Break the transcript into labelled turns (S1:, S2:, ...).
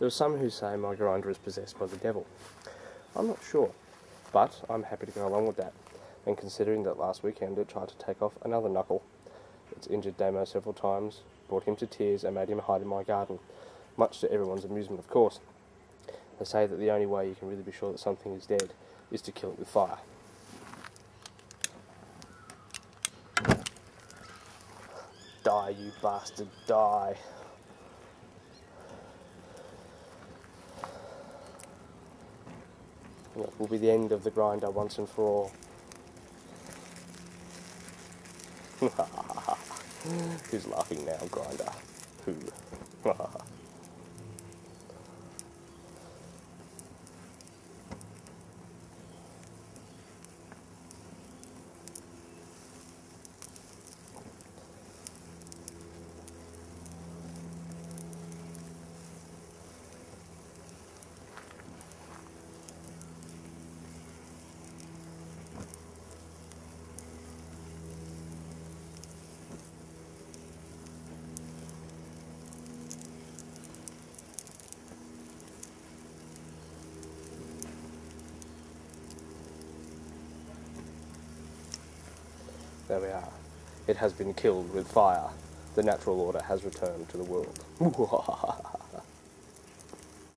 S1: There are some who say my grinder is possessed by the devil. I'm not sure, but I'm happy to go along with that. And considering that last weekend it tried to take off another knuckle, it's injured Damo several times, brought him to tears and made him hide in my garden, much to everyone's amusement, of course. They say that the only way you can really be sure that something is dead is to kill it with fire. Die, you bastard, die. And that will be the end of the grinder once and for all. Who's laughing now, grinder? Who? There we are. It has been killed with fire. The natural order has returned to the world.